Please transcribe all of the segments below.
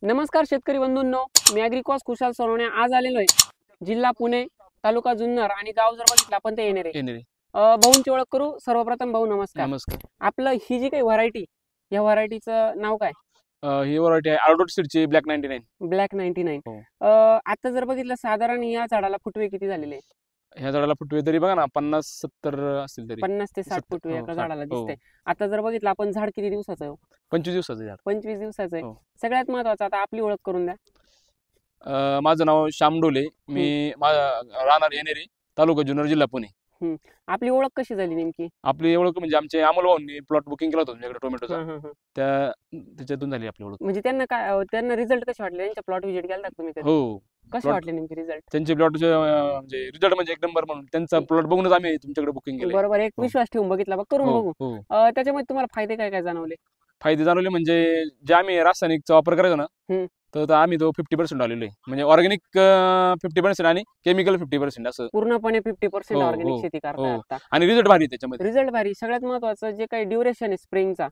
नमस्कार शेतकरी बंधूंनो, मी ॲग्रिकॉस खुशाल सोनवणे आज आलेलो आहे जिल्हा पुणे, तालुका जुन्नर आणि गाव जर बघितलं आपण ते येणेरे. भाऊंची ओळख करू. सर्वप्रथम भाऊ नमस्कार. नमस्कार. आपलं ही जी काही व्हरायटी, या व्हरायटीचं नाव काय? ही व्हरायटी आहे आर्डोट सीडची ब्लॅक 99. ब्लॅक 99. हो. आता जर बघितलं साधारण या झाडाला फुटवे किती झालेले? ह्या झाडाला फुटवे तरी बघा ना 50-70 असतील तरी. 50 ते 60 फुटवे एका झाडाला दिसते. आता जर बघितलं आपण झाड किती दिवसाचं आहे? 25 दिवसाचं झाड. 25 दिवसाचं आहे. सगळ्यात महत्वाचं आता आपली ओळख करून द्या. माझं नाव श्याम डोले. मी राहणार येणेरे, तालुका जुन्नर, जिल्हा पुणे. आपली ओळख कशी झाली नेमकी? आपली ओळख म्हणजे आमचे अमोल भाऊंनी प्लॉट बुकिंग केला होता तुमच्याकडे टोमॅटोचा. त्याच्यातून झाली आपली ओळख. म्हणजे त्यांना रिझल्ट कसे वाटले? त्यांच्या प्लॉट व्हिजिट केला तुम्ही कधी? हो. कसे वाटले नेमके रिझल्ट? त्यांचे प्लॉट म्हणजे रिझल्ट म्हणजे एक नंबर म्हणून त्यांचा प्लॉट बघूनच आम्ही तुमच्याकडे बुकिंग केलं. बरोबर. एक विश्वास ठेवून बघितला, करून बघू. त्याच्यामध्ये तुम्हाला फायदे काय काय जाणवले? फायदे जाणवले म्हणजे जे आम्ही रासायनिकचा वापर करायचो ना, तर आम्ही 50% आलेलो आहे. म्हणजे ऑर्गॅनिक 50% आणि केमिकल 50% असं पूर्णपणे 50% ऑर्गॅनिक शेती करताय आता. आणि रिझल्ट भारी त्याच्यामध्ये. रिझल्ट भारी. सगळ्यात महत्वाचं जे काही ड्युरेशन आहे स्प्रेइंगचा,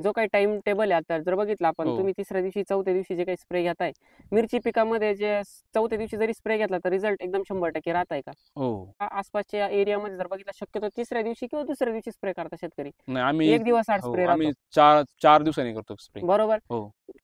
जो काही टाइम टेबल आहे, आता जर बघितलं आपण, तुम्ही तिसऱ्या दिवशी चौथ्या दिवशी जे काही स्प्रे घेताय, मिरची पिकामध्ये जे चौथ्या दिवशी जरी स्प्रे घेतला तर रिझल्ट एकदम 100% राहत आहे का? आसपासच्या एरियामध्ये जर बघितलं शक्यतो तिसऱ्या दिवशी किंवा दुसऱ्या दिवशी स्प्रे करता शेतकरी. आम्ही एक दिवस आड स्प्रे आम्ही 4 दिवसांनी करतो स्प्रे. बरोबर.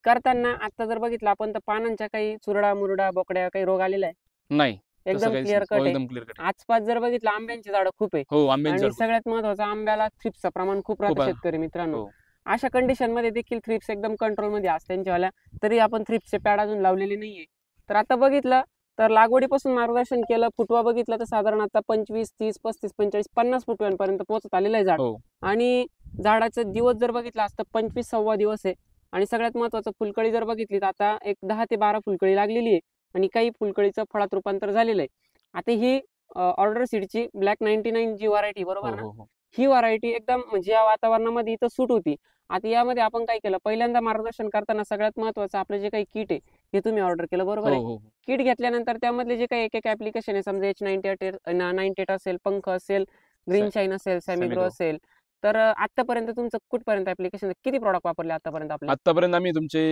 करताना आता जर बघितलं आपण तर पानांच्या काही चुरडा मुरडा बोकड्या काही रोग आलेला आहे? नाही, एकदम क्लिअर कट आहे. आसपास जर बघितलं आंब्यांची झाडं खूप आहे. आणि सगळ्यात महत्वाचं आंब्याला थ्रिप्सचं प्रमाण खूप राहतं शेतकरी मित्रांनो. अशा कंडिशन मध्ये देखील थ्रिप्स एकदम कंट्रोल मध्ये असते त्यांच्यावाल्या, तरी आपण थ्रिप्सचे पॅड अजून लावलेले नाहीये. तर आता बघितलं तर लागवडीपासून मार्गदर्शन केलं, फुटवा बघितलं तर साधारण आता 25, 30, 35, 45, 50 फुटव्यांपर्यंत पोहोचत आलेलं आहे झाड. आणि झाडाचा दिवस जर बघितला असतं 25वा दिवस आहे. आणि सगळ्यात महत्वाचं फुलकळी जर बघितली तर आता एक 10 ते 12 फुलकळी लागलेली आहे आणि काही फुलकळीचं फळात रूपांतर झालेलं आहे. आता ही ऑर्डर सीडची ब्लॅक 99 जी व्हरायटी, बरोबर ना? ही व्हरायटी एकदम म्हणजे या वातावरणामध्ये इथं सूट होती. आता यामध्ये आपण काय केलं, पहिल्यांदा मार्गदर्शन करताना सगळ्यात महत्वाचं आपलं जे काही किट आहे हे तुम्ही ऑर्डर केलं, बरोबर आहे? किट घेतल्यानंतर त्यामधले जे काही एक ऍप्लिकेशन आहे, समजा H98 असेल, पंख असेल, ग्रीन शाईन असेल, सॅमिग्रो असेल, तर आतापर्यंत तुमचं कुठपर्यंत ऍप्लिकेशन, किती प्रॉडक्ट वापरले आतापर्यंत आपले? आतापर्यंत आम्ही तुमचे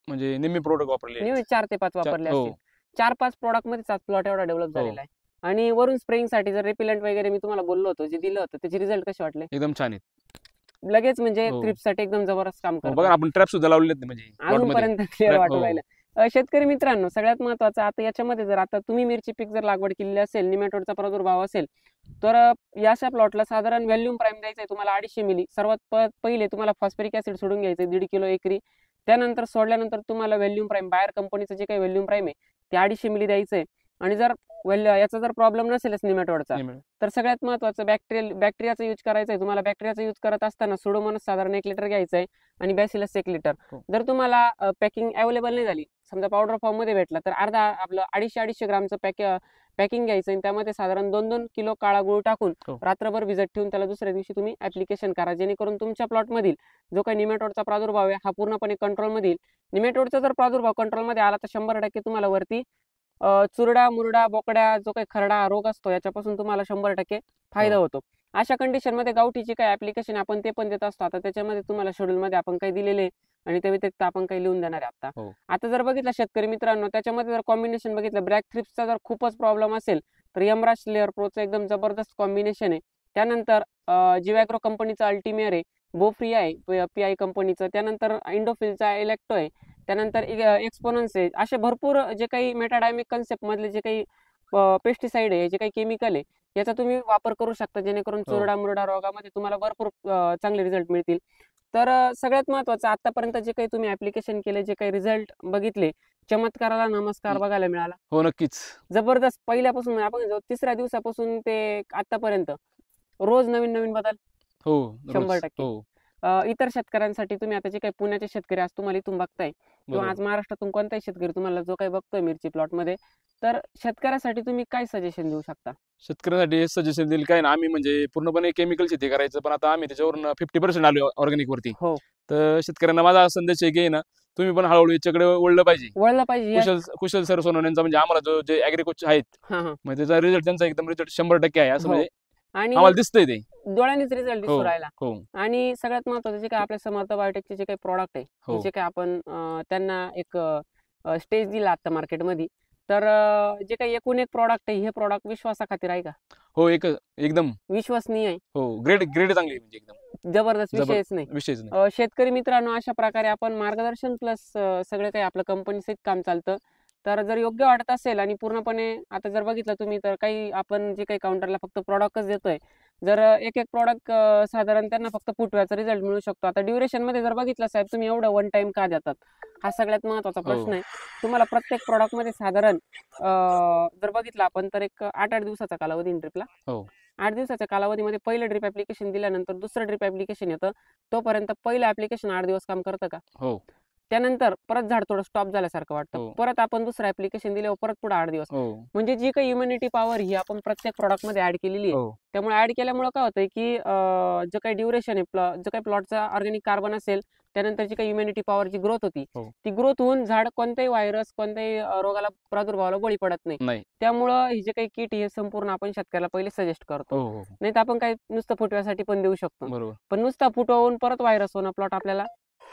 म्हणजे निम्मे प्रोडक्ट वापरले. 4 ते 5 वापरले असतील. 4-5 प्रोडक्ट मध्ये प्लॉट एवढा डेव्हलप झालेला आहे. आणि वरून स्प्रेइंग साठी जर रिपिलंट वगैरे मी तुम्हाला बोललो होतो, जे दिलं होतं, त्याचे रिझल्ट कसे वाटले? एकदम छान आहेत. लगेच म्हणजे थ्रिप्स साठी एकदम जबरदस्त काम करतो. बघा आपण ट्रॅप सुद्धा लावलेत म्हणजे अजूनपर्यंत क्लिअर वाटू राहिलं. शेतकरी मित्रांनो, सगळ्यात महत्वाचं आता याच्यामध्ये जर आता तुम्ही मिरची पीक जर लागवड केलेली असेल, निमॅटोडचा प्रादुर्भाव असेल, तर याच्या प्लॉटला साधारण व्हॅल्यूम प्राईम द्यायचंय तुम्हाला 250 मिली. सर्वात पहिले तुम्हाला फॉस्फरिक ऍसिड सोडून घ्यायचं 1.5 किलो एकरी. त्यानंतर सोडल्यानंतर तुम्हाला व्हॅल्यूम प्राईम, बायर कंपनीचं जे काही व्हॅल्यूम प्राईम आहे ते 250 मिली द्यायचंय. आणि जर याचा जर प्रॉब्लेम नसेलच निमॅटोडचा, तर सगळ्यात महत्वाचं बॅक्टेरियाचा यूज करायचा आहे तुम्हाला. बॅक्टेरियाचा यूज करत असताना सुडोमोनास साधारण 1 लिटर घ्यायचंय आणि बॅसिलस 1 लिटर. जर तुम्हाला पॅकिंग अवेलेबल नाही झाली, समजा पावडर फॉर्म मध्ये भेटला, तर आपलं 250 ग्रामचं पॅकिंग घ्यायचं आणि त्यामध्ये साधारण 2-2 किलो काळा गुळ टाकून रात्रभर भिजत ठेवून त्याला दुसऱ्या दिवशी तुम्ही ऍप्लिकेशन करा, जेणेकरून तुमच्या प्लॉट मधील जो काही निमॅटोडचा प्रादुर्भाव आहे हा पूर्णपणे कंट्रोल मध्ये येईल. निमॅटोडचा जर प्रादुर्भाव कंट्रोल मध्ये आला तर 100% तुम्हाला वरती चुरडा मुरडा बोकड्या जो काही खरडा रोग असतो याच्यापासून तुम्हाला 100% फायदा होतो. अशा कंडिशन मध्ये गावठीची काही ऍप्लिकेशन आपण ते पण देत असतो. आता त्याच्यामध्ये तुम्हाला शेड्यूल मध्ये आपण काही दिलेले आणि त्या व्यतिरिक्त आपण काही लिहून देणार आहे. आता जर बघितलं शेतकरी मित्रांनो, त्याच्यामध्ये जर कॉम्बिनेशन बघितलं, ब्लॅक थ्रिप्सचा जर खूपच प्रॉब्लेम असेल तर यमराज लेअर प्रोचं एकदम जबरदस्त कॉम्बिनेशन आहे. त्यानंतर जिवॅग्रो कंपनीचा अल्टिमेअर आहे, बोफ्रिया आहे PI कंपनीचं, त्यानंतर इंडोफिलचा इलेक्टो आहे, त्यानंतर एक्सपोनन्स आहे. असे भरपूर जे काही मेटाडायमिक कन्सेप्ट मधले जे काही पेस्टिसाइड आहे, जे काही केमिकल आहे, याचा तुम्ही वापर करू शकता, जेणेकरून चुरडा मुरडा रोगामध्ये तुम्हाला भरपूर चांगले रिझल्ट मिळतील. तर सगळ्यात महत्वाचं आतापर्यंत जे काही तुम्ही ऍप्लिकेशन केले, जे काही रिझल्ट बघितले, चमत्काराला नमस्कार बघायला मिळाला. हो, नक्कीच जबरदस्त. पहिल्यापासून आपण 3ऱ्या दिवसापासून ते आतापर्यंत रोज नवीन नवीन बदल. 100%. इतर शेतकऱ्यांसाठी तुम्ही आता जे काही पुण्याचे शेतकरी आज तुम्हाला इथून बघताय किंवा आज महाराष्ट्रातून कोणताही शेतकरी तुम्हाला जो काही बघतोय मिरची प्लॉट मध्ये, तर शेतकऱ्यासाठी तुम्ही काय सजेशन देऊ शकता? शेतकऱ्यांसाठी हे सजेशन देईल काय ना, आम्ही म्हणजे पूर्णपणे केमिकल शेती करायचं, पण आता आम्ही त्याच्यावरून 50% आलो ऑर्गॅनिक वरती. तर शेतकऱ्यांना माझा संदेश आहे की ना, तुम्ही पण हळूहळू याच्याकडे वळलं पाहिजे. कुशल सर सोनवणे यांचा म्हणजे आम्हाला जे ऍग्रिकोच आहेत, म्हणजे त्याचा रिझल्ट त्यांचा एकदम रिझल्ट 100% आहे. असं म्हणजे आणि आम्हाला दिसतंय ते डोळ्यांनीच रिझल्ट दिसू राहिला. हो आणि सगळ्यात महत्वाचं जे काय आपल्या समर्थ बायोटेकचे जे काही प्रॉडक्ट आहे, हो जे काय आपण त्यांना एक स्टेज दिला आता मार्केटमध्ये, तर जे काही एकूण एक प्रॉडक्ट आहे, हे प्रॉडक्ट विश्वासाखातीर आहे का? हो एकदम विश्वसनीय आहे, हो ग्रेड ग्रेड चांगली आहे म्हणजे एकदम जबरदस्त, विषयच नाही. विषयच नाही. शेतकरी मित्रांनो, अशा प्रकारे आपण मार्गदर्शन प्लस सगळं काही आपलं कंपनीचं काम चालतं. तर जर योग्य वाटत असेल आणि पूर्णपणे आता जर बघितलं तुम्ही, तर काही आपण जे काही काउंटरला फक्त प्रॉडक्टच देतोय, जर एक एक प्रॉडक्ट साधारण त्यांना फक्त फुटव्याचा रिझल्ट मिळू शकतो. आता ड्युरेशन मध्ये जर बघितलं साहेब, तुम्ही एवढं वन टाइम का देतात, हा सगळ्यात महत्वाचा प्रश्न आहे. तुम्हाला प्रत्येक प्रॉडक्ट मध्ये साधारण जर बघितलं आपण तर एक 8-8 दिवसाचा कालावधी ड्रिपला. 8 दिवसाच्या कालावधीमध्ये पहिलं ड्रिप ऍप्लिकेशन दिल्यानंतर दुसरं ड्रिप ऍप्लिकेशन येतं. तोपर्यंत पहिलं ऍप्लिकेशन 8 दिवस काम करतं का? त्यानंतर परत झाड थोडं स्टॉप झाल्यासारखं वाटतं, परत आपण दुसरं ऍप्लिकेशन दिल्यावर परत पुढे 8 दिवस. म्हणजे जी काही इम्युनिटी पॉवर ही आपण प्रत्येक प्रॉडक्ट मध्ये ऍड केलेली आहे. त्यामुळे ऍड केल्यामुळे काय होतंय की जे काही ड्युरेशन आहे, जो काही प्लॉटचा ऑर्गॅनिक कार्बन असेल, त्यानंतर जी काही इम्युनिटी पॉवरची ग्रोथ होती, ती ग्रोथ होऊन झाड कोणत्याही व्हायरस, कोणत्याही रोगाला, प्रादुर्भावाला बळी पडत नाही. त्यामुळं ही जे काही किट हे संपूर्ण आपण शेतकऱ्याला पहिले सजेस्ट करतो. नाही तर आपण काही नुसतं फुटव्यासाठी पण देऊ शकतो, पण नुसता फुटवून परत व्हायरस होणं प्लॉट आपल्याला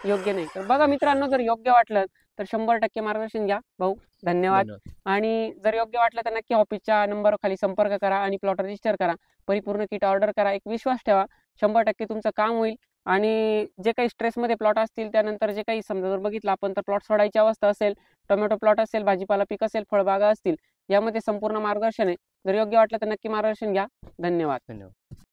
योग्य नाही. तर बघा मित्रांनो, जर योग्य वाटलं तर 100% मार्गदर्शन घ्या भाऊ. धन्यवाद. आणि जर योग्य वाटलं तर नक्की ऑफिसच्या नंबर खाली संपर्क करा आणि प्लॉट रजिस्टर करा, परिपूर्ण किट ऑर्डर करा. एक विश्वास ठेवा, 100% तुमचं काम होईल. आणि जे काही स्ट्रेसमध्ये प्लॉट असतील, त्यानंतर जे काही समजा जर बघितलं आपण तर प्लॉट सोडायची अवस्था असेल, टोमॅटो प्लॉट असेल, भाजीपाला पीक असेल, फळबागा असतील, यामध्ये संपूर्ण मार्गदर्शन आहे. जर योग्य वाटलं तर नक्की मार्गदर्शन घ्या. धन्यवाद.